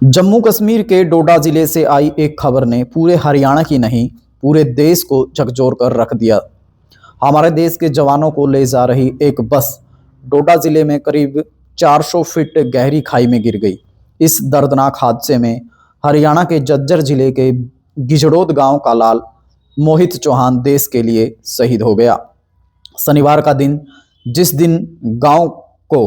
जम्मू कश्मीर के डोडा जिले से आई एक खबर ने पूरे हरियाणा की नहीं, पूरे देश को झकझोर कर रख दिया। हमारे देश के जवानों को ले जा रही एक बस डोडा जिले में करीब 400 फीट गहरी खाई में गिर गई। इस दर्दनाक हादसे में हरियाणा के झज्जर जिले के गिजड़ोद गांव का लाल मोहित चौहान देश के लिए शहीद हो गया। शनिवार का दिन, जिस दिन गांव को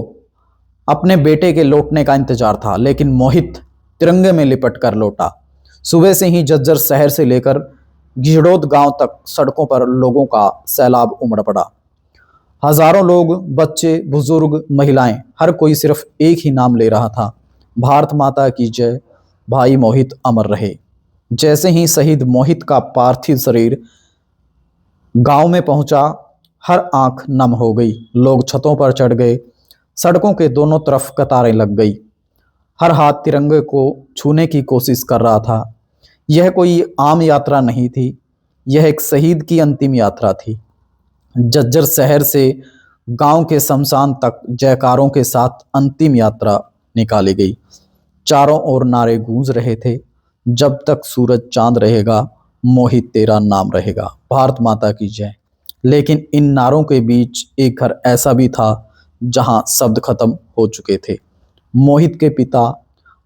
अपने बेटे के लौटने का इंतजार था, लेकिन मोहित तिरंगे में लिपट कर लौटा। सुबह से ही झज्जर शहर से लेकर गिजड़ोद गांव तक सड़कों पर लोगों का सैलाब उमड़ पड़ा। हजारों लोग, बच्चे, बुजुर्ग, महिलाएं, हर कोई सिर्फ एक ही नाम ले रहा था, भारत माता की जय, भाई मोहित अमर रहे। जैसे ही शहीद मोहित का पार्थिव शरीर गांव में पहुंचा, हर आंख नम हो गई। लोग छतों पर चढ़ गए, सड़कों के दोनों तरफ कतारें लग गई, हर हाथ तिरंगे को छूने की कोशिश कर रहा था। यह कोई आम यात्रा नहीं थी, यह एक शहीद की अंतिम यात्रा थी। झज्जर शहर से गांव के शमशान तक जयकारों के साथ अंतिम यात्रा निकाली गई। चारों ओर नारे गूंज रहे थे, जब तक सूरज चांद रहेगा, मोहित तेरा नाम रहेगा, भारत माता की जय। लेकिन इन नारों के बीच एक घर ऐसा भी था जहां शब्द खत्म हो चुके थे। मोहित के पिता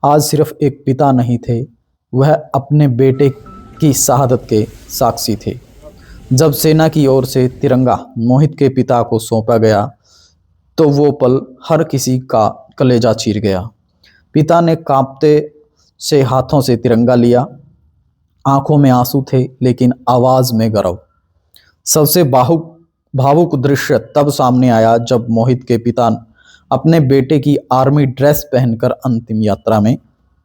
आज सिर्फ एक पिता नहीं थे, वह अपने बेटे की शहादत के साक्षी थे। जब सेना की ओर से तिरंगा मोहित के पिता को सौंपा गया, तो वो पल हर किसी का कलेजा चीर गया। पिता ने कांपते से हाथों से तिरंगा लिया, आंखों में आंसू थे लेकिन आवाज में गर्व। सबसे भावुक दृश्य तब सामने आया जब मोहित के पिता अपने बेटे की आर्मी ड्रेस पहनकर अंतिम यात्रा में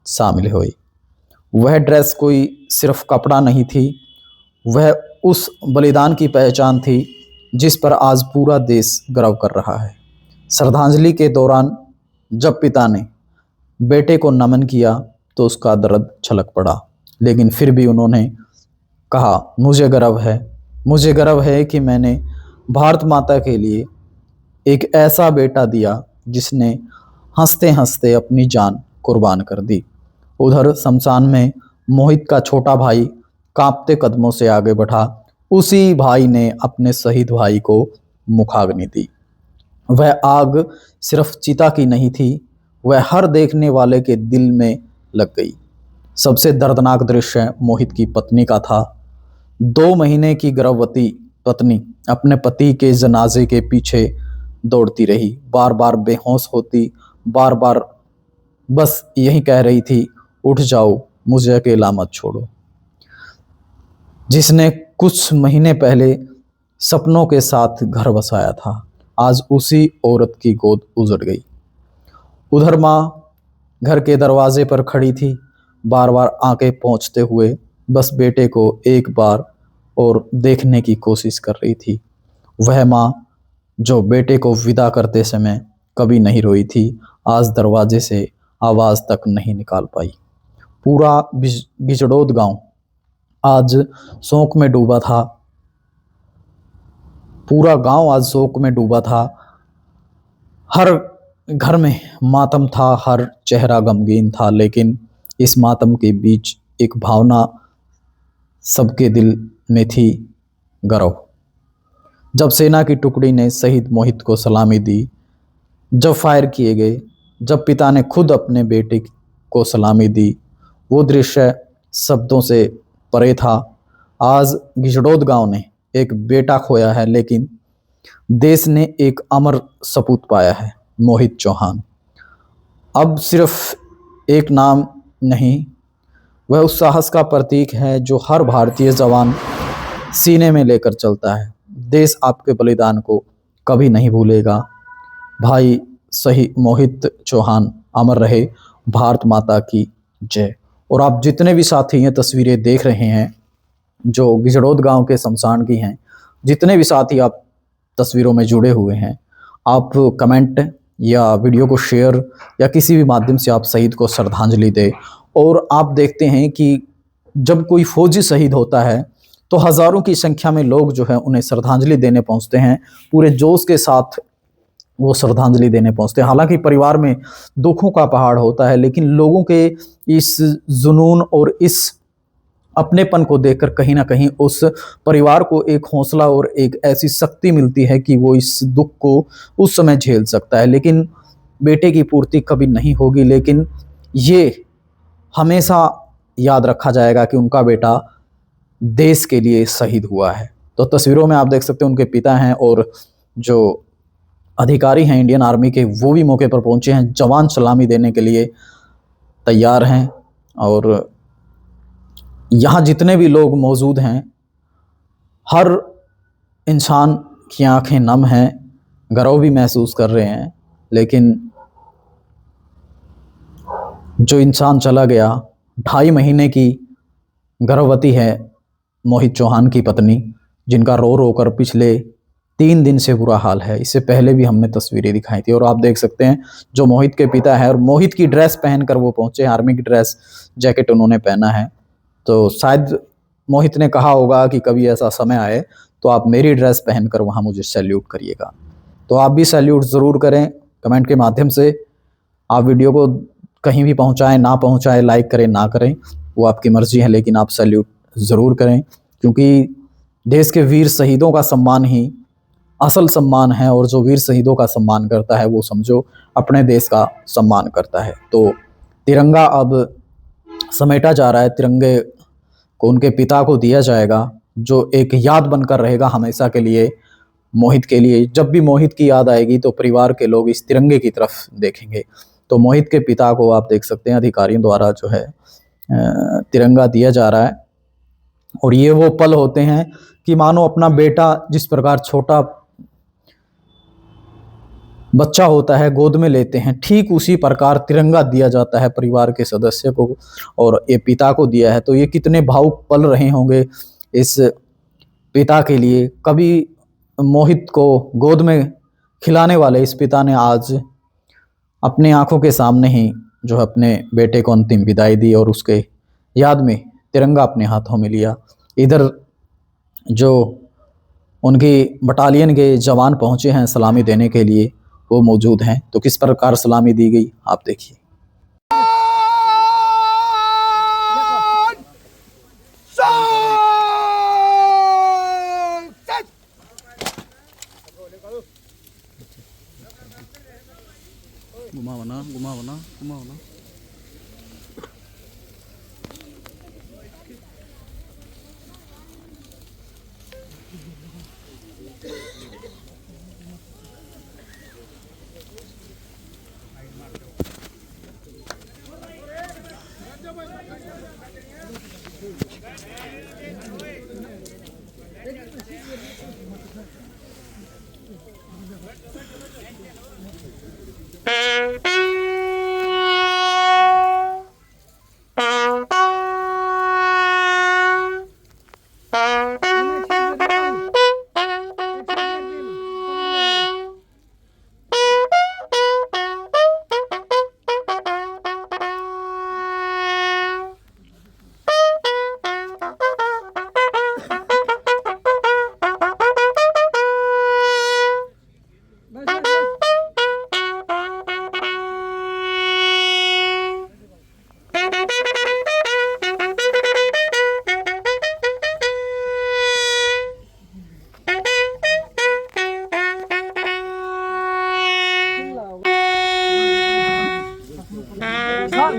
शामिल हुए। वह ड्रेस कोई सिर्फ कपड़ा नहीं थी, वह उस बलिदान की पहचान थी जिस पर आज पूरा देश गर्व कर रहा है। श्रद्धांजलि के दौरान जब पिता ने बेटे को नमन किया तो उसका दर्द छलक पड़ा, लेकिन फिर भी उन्होंने कहा, मुझे गर्व है कि मैंने भारत माता के लिए एक ऐसा बेटा दिया जिसने हंसते हंसते अपनी जान कुर्बान कर दी। उधर शमशान में मोहित का छोटा भाई कांपते कदमों से आगे बढ़ा। उसी भाई ने अपने शहीद भाई को मुखाग्नि दी। वह आग सिर्फ चिता की नहीं थी, वह हर देखने वाले के दिल में लग गई। सबसे दर्दनाक दृश्य मोहित की पत्नी का था। 2 महीने की गर्भवती पत्नी अपने पति के जनाजे के पीछे दौड़ती रही, बार बार बेहोश होती, बार बार बस यही कह रही थी, उठ जाओ, मुझे अकेला मत छोड़ो। जिसने कुछ महीने पहले सपनों के साथ घर बसाया था, आज उसी औरत की गोद उजड़ गई। उधर माँ घर के दरवाजे पर खड़ी थी, बार बार आंखें पोंछते हुए बस बेटे को एक बार और देखने की कोशिश कर रही थी। वह माँ जो बेटे को विदा करते समय कभी नहीं रोई थी, आज दरवाजे से आवाज तक नहीं निकाल पाई। पूरा गिजड़ोद गांव आज शोक में डूबा था। पूरा गांव आज शोक में डूबा था। हर घर में मातम था, हर चेहरा गमगीन था, लेकिन इस मातम के बीच एक भावना सबके दिल में थी, गर्व। जब सेना की टुकड़ी ने शहीद मोहित को सलामी दी, जब फायर किए गए, जब पिता ने खुद अपने बेटे को सलामी दी, वो दृश्य शब्दों से परे था। आज गिजड़ोद गांव ने एक बेटा खोया है, लेकिन देश ने एक अमर सपूत पाया है, मोहित चौहान। अब सिर्फ एक नाम नहीं, वह उस साहस का प्रतीक है जो हर भारतीय जवान सीने में लेकर चलता है। देश आपके बलिदान को कभी नहीं भूलेगा। भाई सही मोहित चौहान अमर रहे, भारत माता की जय। और आप जितने भी साथी ये तस्वीरें देख रहे हैं जो गिजड़ोद गांव के शमशान की हैं, जितने भी साथी आप तस्वीरों में जुड़े हुए हैं, आप कमेंट या वीडियो को शेयर या किसी भी माध्यम से आप शहीद को श्रद्धांजलि दें। और आप देखते हैं कि जब कोई फौजी शहीद होता है तो हज़ारों की संख्या में लोग जो है उन्हें श्रद्धांजलि देने पहुंचते हैं, पूरे जोश के साथ वो श्रद्धांजलि देने पहुंचते हैं। हालांकि परिवार में दुखों का पहाड़ होता है, लेकिन लोगों के इस जुनून और इस अपनेपन को देखकर कहीं ना कहीं उस परिवार को एक हौसला और एक ऐसी शक्ति मिलती है कि वो इस दुख को उस समय झेल सकता है। लेकिन बेटे की पूर्ति कभी नहीं होगी, लेकिन ये हमेशा याद रखा जाएगा कि उनका बेटा देश के लिए शहीद हुआ है। तो तस्वीरों में आप देख सकते हैं उनके पिता हैं और जो अधिकारी हैं इंडियन आर्मी के, वो भी मौके पर पहुंचे हैं, जवान सलामी देने के लिए तैयार हैं। और यहाँ जितने भी लोग मौजूद हैं, हर इंसान की आंखें नम हैं, गर्व भी महसूस कर रहे हैं। लेकिन जो इंसान चला गया, 2.5 महीने की गर्भवती है मोहित चौहान की पत्नी, जिनका रो रो कर पिछले 3 दिन से बुरा हाल है। इससे पहले भी हमने तस्वीरें दिखाई थी और आप देख सकते हैं जो मोहित के पिता है, और मोहित की ड्रेस पहनकर वो पहुंचे, आर्मी की ड्रेस जैकेट उन्होंने पहना है। तो शायद मोहित ने कहा होगा कि कभी ऐसा समय आए तो आप मेरी ड्रेस पहनकर वहाँ मुझे सैल्यूट करिएगा। तो आप भी सैल्यूट ज़रूर करें कमेंट के माध्यम से। आप वीडियो को कहीं भी पहुँचाएँ ना पहुँचाएँ, लाइक करें ना करें, वो आपकी मर्ज़ी है, लेकिन आप सैल्यूट ज़रूर करें, क्योंकि देश के वीर शहीदों का सम्मान ही असल सम्मान है। और जो वीर शहीदों का सम्मान करता है वो समझो अपने देश का सम्मान करता है। तो तिरंगा अब समेटा जा रहा है, तिरंगे को उनके पिता को दिया जाएगा, जो एक याद बनकर रहेगा हमेशा के लिए मोहित के लिए। जब भी मोहित की याद आएगी तो परिवार के लोग इस तिरंगे की तरफ देखेंगे। तो मोहित के पिता को आप देख सकते हैं अधिकारियों द्वारा जो है तिरंगा दिया जा रहा है। और ये वो पल होते हैं कि मानो अपना बेटा जिस प्रकार छोटा बच्चा होता है गोद में लेते हैं, ठीक उसी प्रकार तिरंगा दिया जाता है परिवार के सदस्य को, और ये पिता को दिया है। तो ये कितने भावुक पल रहे होंगे इस पिता के लिए। कभी मोहित को गोद में खिलाने वाले इस पिता ने आज अपने आंखों के सामने ही जो है अपने बेटे को अंतिम विदाई दी और उसके याद में तिरंगा अपने हाथों में लिया। इधर जो उनकी बटालियन के जवान पहुंचे हैं सलामी देने के लिए, वो मौजूद हैं। तो किस प्रकार सलामी दी गई आप देखिए। घुमाओ ना, घुमाओ ना, घुमाओ ना।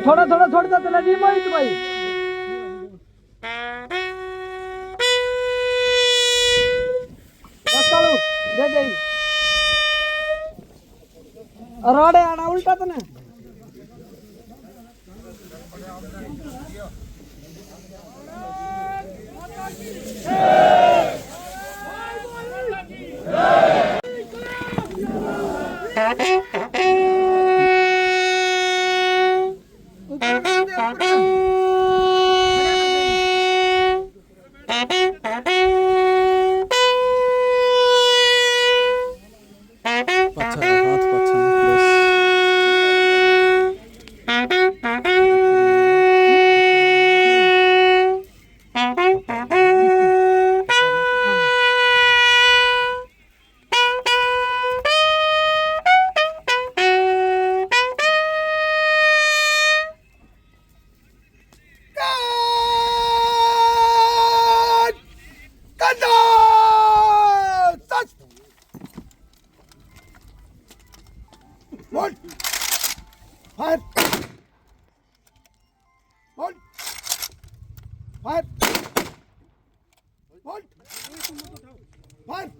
थोड़ा थोड़ा छोड़ता चला जी मोहित भाई। चालू दे दे अराडे आना उल्टा तो ना। One. Fire. One. Fire. One. Fire.